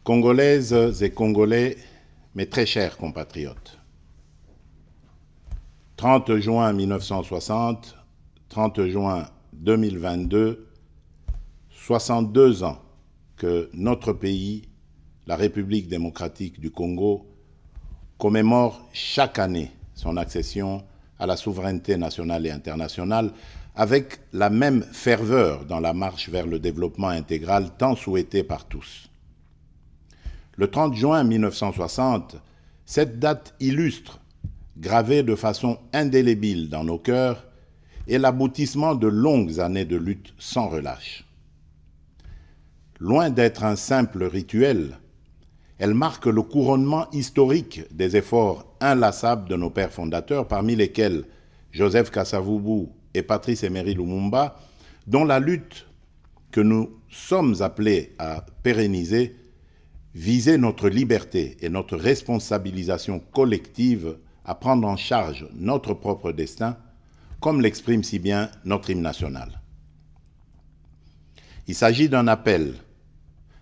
Congolaises et Congolais, mes très chers compatriotes, 30 juin 1960, 30 juin 2022, 62 ans que notre pays, la République démocratique du Congo, commémore chaque année son accession à la souveraineté nationale et internationale avec la même ferveur dans la marche vers le développement intégral tant souhaité par tous. Le 30 juin 1960, cette date illustre, gravée de façon indélébile dans nos cœurs, est l'aboutissement de longues années de lutte sans relâche. Loin d'être un simple rituel, elle marque le couronnement historique des efforts inlassables de nos pères fondateurs, parmi lesquels Joseph Kasavubu et Patrice Emery Lumumba, dont la lutte que nous sommes appelés à pérenniser visait notre liberté et notre responsabilisation collective à prendre en charge notre propre destin, comme l'exprime si bien notre hymne national. Il s'agit d'un appel,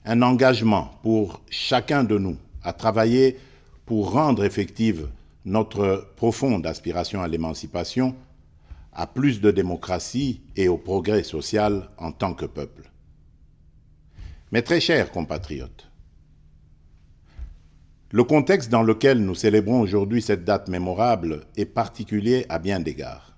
un engagement pour chacun de nous à travailler pour rendre effective notre profonde aspiration à l'émancipation, à plus de démocratie et au progrès social en tant que peuple. Mes très chers compatriotes, le contexte dans lequel nous célébrons aujourd'hui cette date mémorable est particulier à bien d'égards.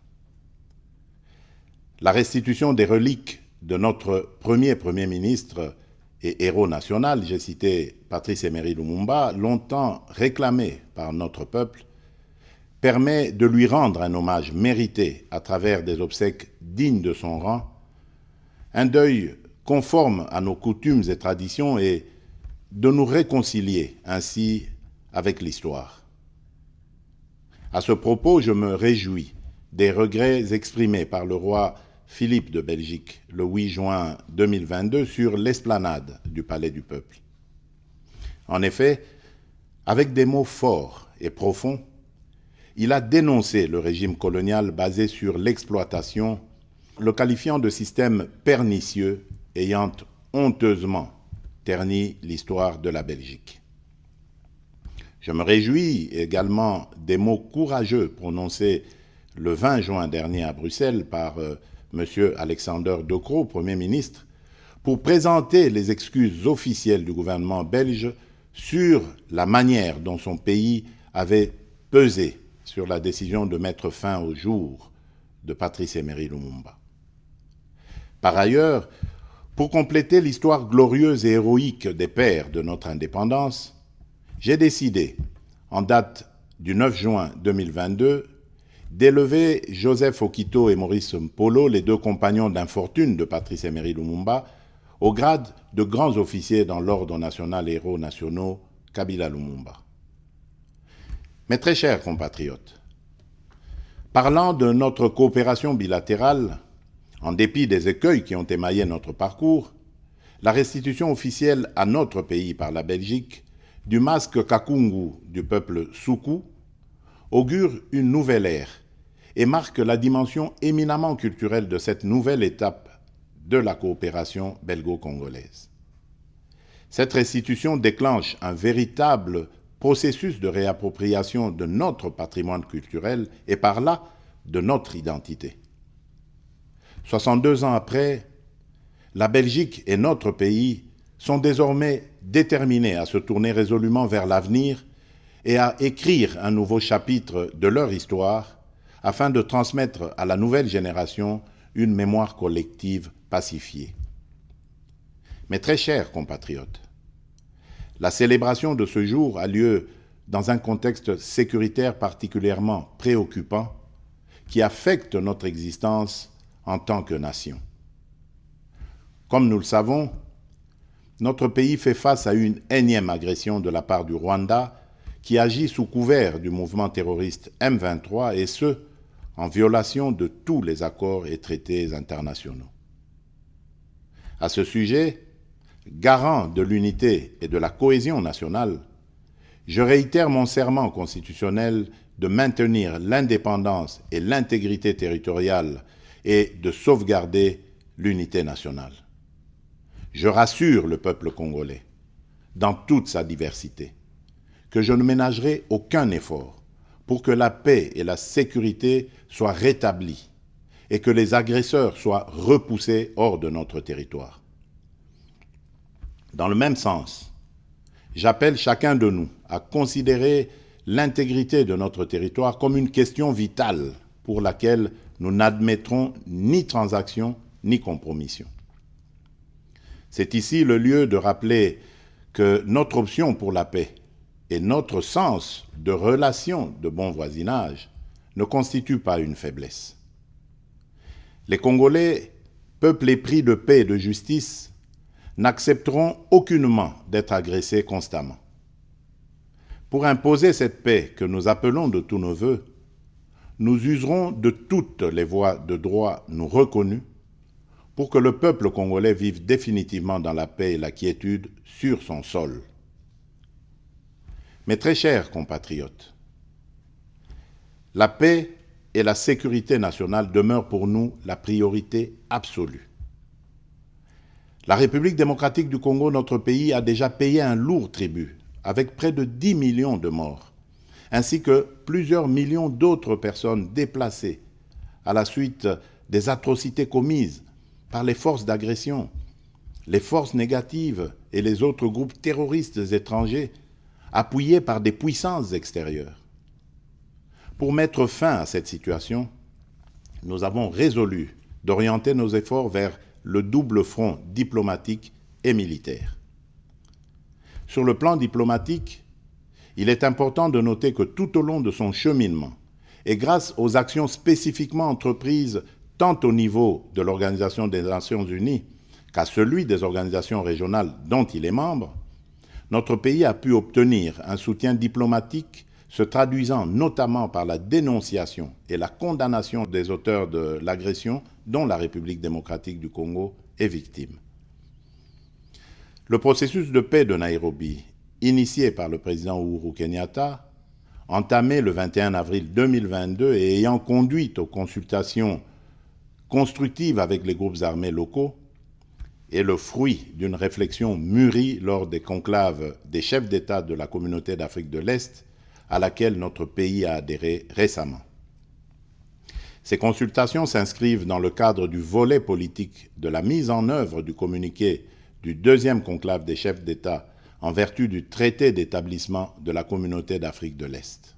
La restitution des reliques de notre Premier ministre et héros national, j'ai cité Patrice Emery Lumumba, longtemps réclamé par notre peuple, permet de lui rendre un hommage mérité à travers des obsèques dignes de son rang, un deuil conforme à nos coutumes et traditions et de nous réconcilier ainsi avec l'histoire. À ce propos, je me réjouis des regrets exprimés par le roi Philippe de Belgique le 8 juin 2022 sur l'esplanade du Palais du Peuple. En effet, avec des mots forts et profonds, il a dénoncé le régime colonial basé sur l'exploitation, le qualifiant de système pernicieux ayant honteusement terni l'histoire de la Belgique. Je me réjouis également des mots courageux prononcés le 20 juin dernier à Bruxelles par M. Alexander De Croo, Premier ministre, pour présenter les excuses officielles du gouvernement belge sur la manière dont son pays avait pesé sur la décision de mettre fin au jour de Patrice Emery Lumumba. Par ailleurs, pour compléter l'histoire glorieuse et héroïque des pères de notre indépendance, j'ai décidé, en date du 9 juin 2022, d'élever Joseph Okito et Maurice Mpolo, les deux compagnons d'infortune de Patrice Emery Lumumba, au grade de grands officiers dans l'Ordre national et héros nationaux Kabila Lumumba. Mes très chers compatriotes, parlant de notre coopération bilatérale, en dépit des écueils qui ont émaillé notre parcours, la restitution officielle à notre pays par la Belgique du masque Kakungu du peuple Soukou augure une nouvelle ère et marque la dimension éminemment culturelle de cette nouvelle étape de la coopération belgo-congolaise. Cette restitution déclenche un véritable processus de réappropriation de notre patrimoine culturel et par là de notre identité. 62 ans après, la Belgique et notre pays sont désormais déterminés à se tourner résolument vers l'avenir et à écrire un nouveau chapitre de leur histoire afin de transmettre à la nouvelle génération une mémoire collective pacifiée. Mes très chers compatriotes, la célébration de ce jour a lieu dans un contexte sécuritaire particulièrement préoccupant qui affecte notre existence en tant que nation. Comme nous le savons, notre pays fait face à une énième agression de la part du Rwanda qui agit sous couvert du mouvement terroriste M23 et ce, en violation de tous les accords et traités internationaux. À ce sujet, garant de l'unité et de la cohésion nationale, je réitère mon serment constitutionnel de maintenir l'indépendance et l'intégrité territoriale et de sauvegarder l'unité nationale. Je rassure le peuple congolais. dans toute sa diversité, que je ne ménagerai aucun effort pour que la paix et la sécurité soient rétablies et que les agresseurs soient repoussés hors de notre territoire. Dans le même sens, j'appelle chacun de nous à considérer l'intégrité de notre territoire comme une question vitale pour laquelle nous n'admettrons ni transaction ni compromission. C'est ici le lieu de rappeler que notre option pour la paix et notre sens de relation de bon voisinage ne constituent pas une faiblesse. Les Congolais, peuple épris de paix et de justice, n'accepteront aucunement d'être agressés constamment. Pour imposer cette paix que nous appelons de tous nos vœux, nous userons de toutes les voies de droit nous reconnues pour que le peuple congolais vive définitivement dans la paix et la quiétude sur son sol. Mes très chers compatriotes, la paix et la sécurité nationale demeurent pour nous la priorité absolue. La République démocratique du Congo, notre pays, a déjà payé un lourd tribut, avec près de 10 millions de morts, ainsi que plusieurs millions d'autres personnes déplacées à la suite des atrocités commises par les forces d'agression, les forces négatives et les autres groupes terroristes étrangers appuyés par des puissances extérieures. Pour mettre fin à cette situation, nous avons résolu d'orienter nos efforts vers le double front diplomatique et militaire. Sur le plan diplomatique, il est important de noter que tout au long de son cheminement, et grâce aux actions spécifiquement entreprises tant au niveau de l'Organisation des Nations Unies qu'à celui des organisations régionales dont il est membre, notre pays a pu obtenir un soutien diplomatique se traduisant notamment par la dénonciation et la condamnation des auteurs de l'agression dont la République démocratique du Congo est victime. Le processus de paix de Nairobi, initié par le président Uhuru Kenyatta, entamé le 21 avril 2022 et ayant conduit aux consultations constructives avec les groupes armés locaux, est le fruit d'une réflexion mûrie lors des conclaves des chefs d'État de la communauté d'Afrique de l'Est, à laquelle notre pays a adhéré récemment. Ces consultations s'inscrivent dans le cadre du volet politique de la mise en œuvre du communiqué du deuxième conclave des chefs d'État en vertu du traité d'établissement de la communauté d'Afrique de l'Est.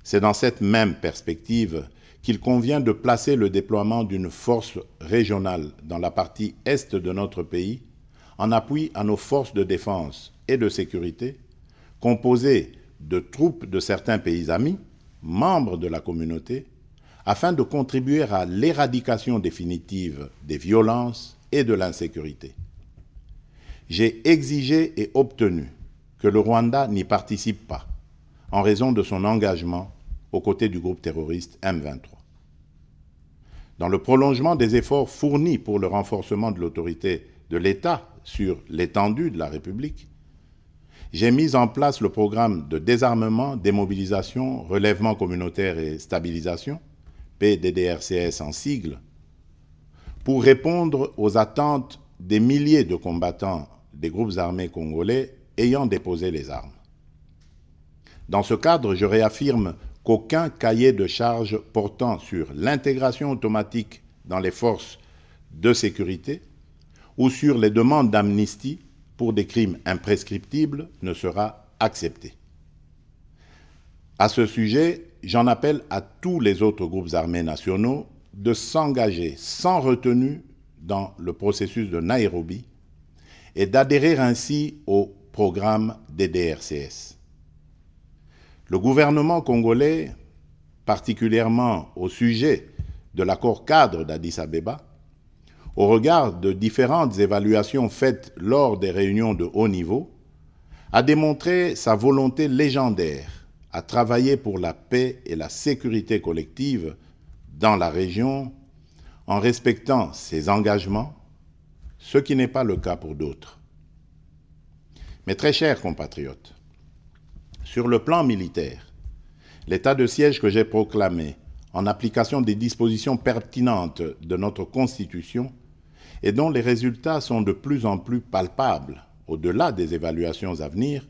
C'est dans cette même perspective qu'il convient de placer le déploiement d'une force régionale dans la partie est de notre pays en appui à nos forces de défense et de sécurité, composées de troupes de certains pays amis, membres de la communauté, afin de contribuer à l'éradication définitive des violences et de l'insécurité. J'ai exigé et obtenu que le Rwanda n'y participe pas, en raison de son engagement aux côtés du groupe terroriste M23. Dans le prolongement des efforts fournis pour le renforcement de l'autorité de l'État sur l'étendue de la République, j'ai mis en place le programme de désarmement, démobilisation, relèvement communautaire et stabilisation, PDDRCS en sigle, pour répondre aux attentes des milliers de combattants des groupes armés congolais ayant déposé les armes. Dans ce cadre, je réaffirme qu'aucun cahier de charges portant sur l'intégration automatique dans les forces de sécurité ou sur les demandes d'amnistie pour des crimes imprescriptibles ne sera accepté. À ce sujet, j'en appelle à tous les autres groupes armés nationaux de s'engager sans retenue dans le processus de Nairobi et d'adhérer ainsi au programme DDRCS. Le gouvernement congolais, particulièrement au sujet de l'accord cadre d'Addis Abeba, au regard de différentes évaluations faites lors des réunions de haut niveau, a démontré sa volonté légendaire à travailler pour la paix et la sécurité collective dans la région en respectant ses engagements, ce qui n'est pas le cas pour d'autres. Mes très chers compatriotes, sur le plan militaire, l'état de siège que j'ai proclamé en application des dispositions pertinentes de notre Constitution et dont les résultats sont de plus en plus palpables au-delà des évaluations à venir,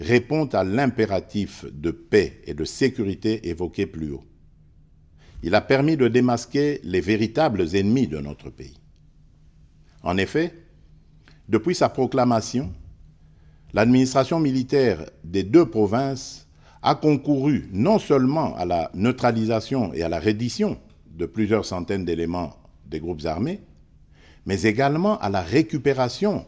répond à l'impératif de paix et de sécurité évoqué plus haut. Il a permis de démasquer les véritables ennemis de notre pays. En effet, depuis sa proclamation, l'administration militaire des deux provinces a concouru non seulement à la neutralisation et à la reddition de plusieurs centaines d'éléments des groupes armés, mais également à la récupération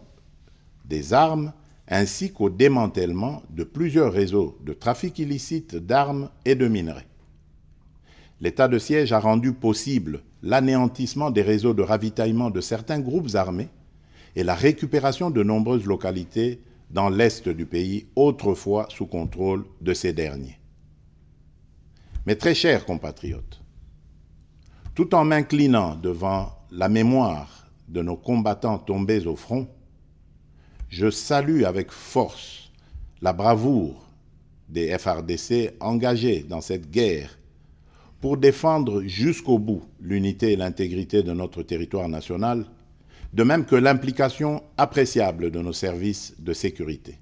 des armes ainsi qu'au démantèlement de plusieurs réseaux de trafic illicite d'armes et de minerais. L'état de siège a rendu possible l'anéantissement des réseaux de ravitaillement de certains groupes armés et la récupération de nombreuses localités dans l'est du pays, autrefois sous contrôle de ces derniers. Mes très chers compatriotes, tout en m'inclinant devant la mémoire de nos combattants tombés au front, je salue avec force la bravoure des FARDC engagés dans cette guerre pour défendre jusqu'au bout l'unité et l'intégrité de notre territoire national, de même que l'implication appréciable de nos services de sécurité.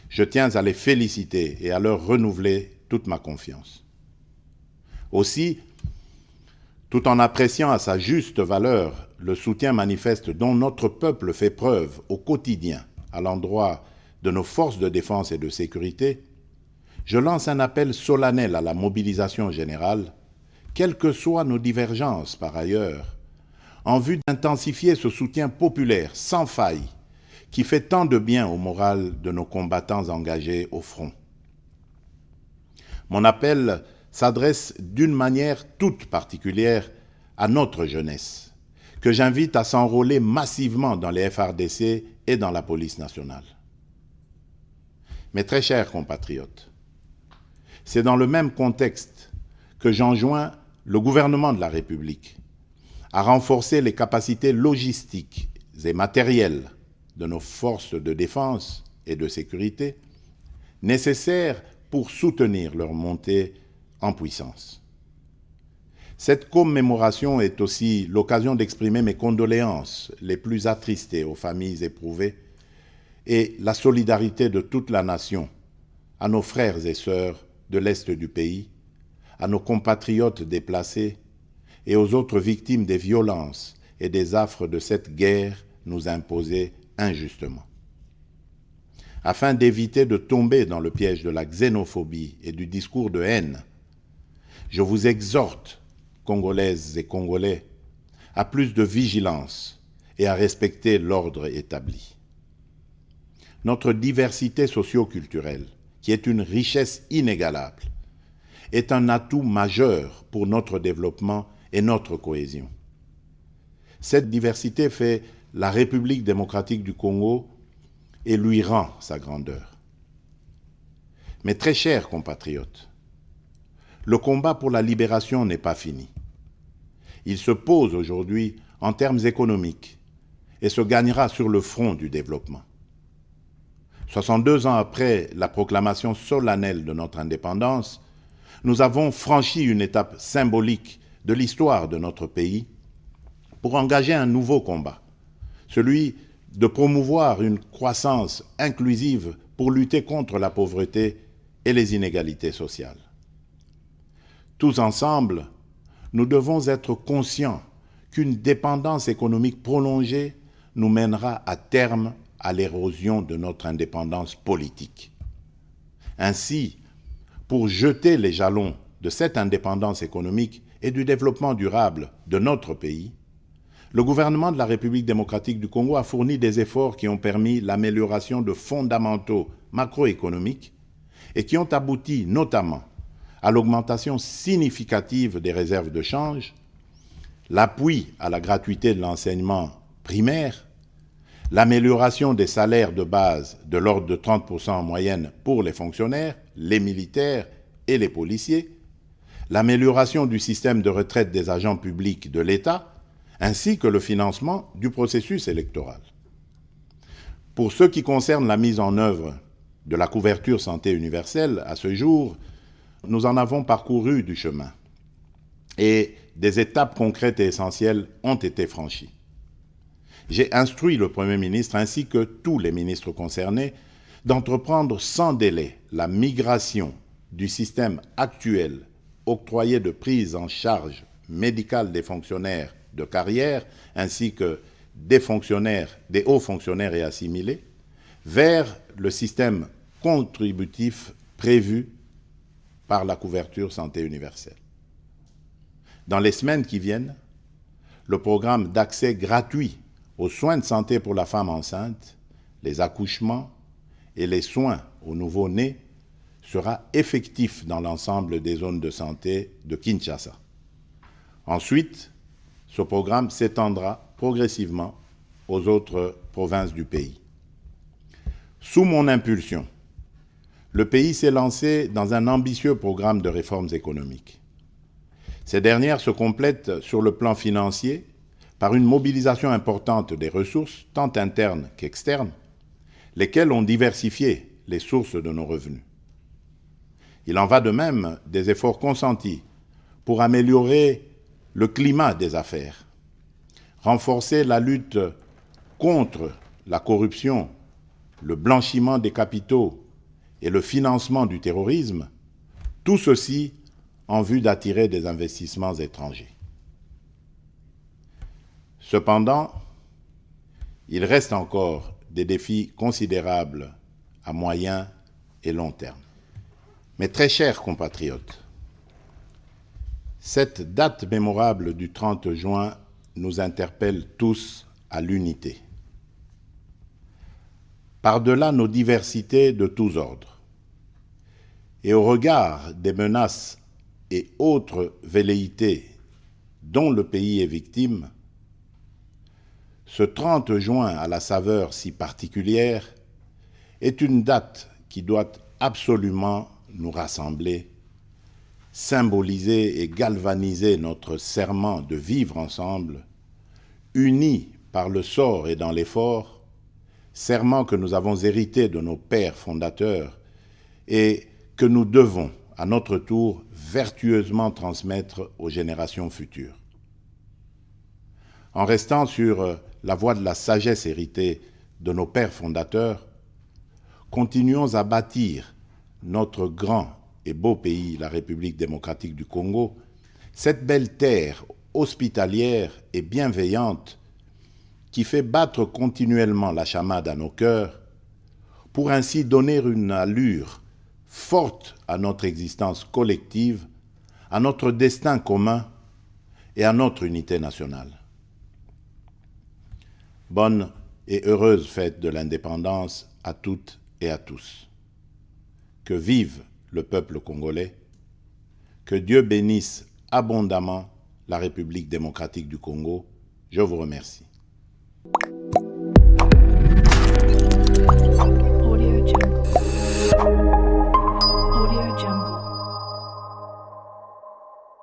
Je tiens à les féliciter et à leur renouveler toute ma confiance. Aussi, tout en appréciant à sa juste valeur le soutien manifeste dont notre peuple fait preuve au quotidien à l'endroit de nos forces de défense et de sécurité, je lance un appel solennel à la mobilisation générale, quelles que soient nos divergences par ailleurs, en vue d'intensifier ce soutien populaire sans faille qui fait tant de bien au moral de nos combattants engagés au front. Mon appel s'adresse d'une manière toute particulière à notre jeunesse, que j'invite à s'enrôler massivement dans les FARDC et dans la police nationale. Mes très chers compatriotes, c'est dans le même contexte que j'enjoins le gouvernement de la République à renforcer les capacités logistiques et matérielles de nos forces de défense et de sécurité nécessaires pour soutenir leur montée en puissance. Cette commémoration est aussi l'occasion d'exprimer mes condoléances les plus attristées aux familles éprouvées et la solidarité de toute la nation à nos frères et sœurs de l'Est du pays, à nos compatriotes déplacés et aux autres victimes des violences et des affres de cette guerre nous imposée injustement. Afin d'éviter de tomber dans le piège de la xénophobie et du discours de haine, je vous exhorte, Congolaises et Congolais, à plus de vigilance et à respecter l'ordre établi. Notre diversité socio-culturelle, qui est une richesse inégalable, est un atout majeur pour notre développement et notre cohésion. Cette diversité fait la République démocratique du Congo et lui rend sa grandeur. Mes très chers compatriotes, le combat pour la libération n'est pas fini. Il se pose aujourd'hui en termes économiques et se gagnera sur le front du développement. 62 ans après la proclamation solennelle de notre indépendance, nous avons franchi une étape symbolique de l'histoire de notre pays pour engager un nouveau combat, celui de promouvoir une croissance inclusive pour lutter contre la pauvreté et les inégalités sociales. Tous ensemble, nous devons être conscients qu'une dépendance économique prolongée nous mènera à terme à l'érosion de notre indépendance politique. Ainsi, pour jeter les jalons de cette indépendance économique et du développement durable de notre pays, le gouvernement de la République démocratique du Congo a fourni des efforts qui ont permis l'amélioration de fondamentaux macroéconomiques et qui ont abouti notamment à l'augmentation significative des réserves de change, l'appui à la gratuité de l'enseignement primaire, l'amélioration des salaires de base de l'ordre de 30% en moyenne pour les fonctionnaires, les militaires et les policiers, l'amélioration du système de retraite des agents publics de l'État, ainsi que le financement du processus électoral. Pour ce qui concerne la mise en œuvre de la couverture santé universelle, à ce jour, nous en avons parcouru du chemin et des étapes concrètes et essentielles ont été franchies. j'ai instruit le Premier ministre ainsi que tous les ministres concernés d'entreprendre sans délai la migration du système actuel octroyé de prise en charge médicale des fonctionnaires de carrière ainsi que des hauts fonctionnaires et assimilés vers le système contributif prévu par la couverture santé universelle. Dans les semaines qui viennent, le programme d'accès gratuit aux soins de santé pour la femme enceinte, les accouchements et les soins aux nouveau-nés sera effectif dans l'ensemble des zones de santé de Kinshasa. Ensuite, ce programme s'étendra progressivement aux autres provinces du pays. Sous mon impulsion, le pays s'est lancé dans un ambitieux programme de réformes économiques. Ces dernières se complètent sur le plan financier par une mobilisation importante des ressources, tant internes qu'externes, lesquelles ont diversifié les sources de nos revenus. Il en va de même des efforts consentis pour améliorer le climat des affaires, renforcer la lutte contre la corruption, le blanchiment des capitaux et le financement du terrorisme, tout ceci en vue d'attirer des investissements étrangers. Cependant, il reste encore des défis considérables à moyen et long terme. Mes très chers compatriotes, cette date mémorable du 30 juin nous interpelle tous à l'unité. Par-delà nos diversités de tous ordres, et au regard des menaces et autres velléités dont le pays est victime, ce 30 juin à la saveur si particulière est une date qui doit absolument nous rassembler, symboliser et galvaniser notre serment de vivre ensemble, unis par le sort et dans l'effort, serment que nous avons hérité de nos pères fondateurs et que nous devons, à notre tour, vertueusement transmettre aux générations futures. En restant sur la voie de la sagesse héritée de nos pères fondateurs, continuons à bâtir notre grand et beau pays, la République démocratique du Congo, cette belle terre hospitalière et bienveillante qui fait battre continuellement la chamade à nos cœurs, pour ainsi donner une allure forte à notre existence collective, à notre destin commun et à notre unité nationale. Bonne et heureuse fête de l'indépendance à toutes et à tous. Que vive le peuple congolais, que Dieu bénisse abondamment la République démocratique du Congo. Je vous remercie.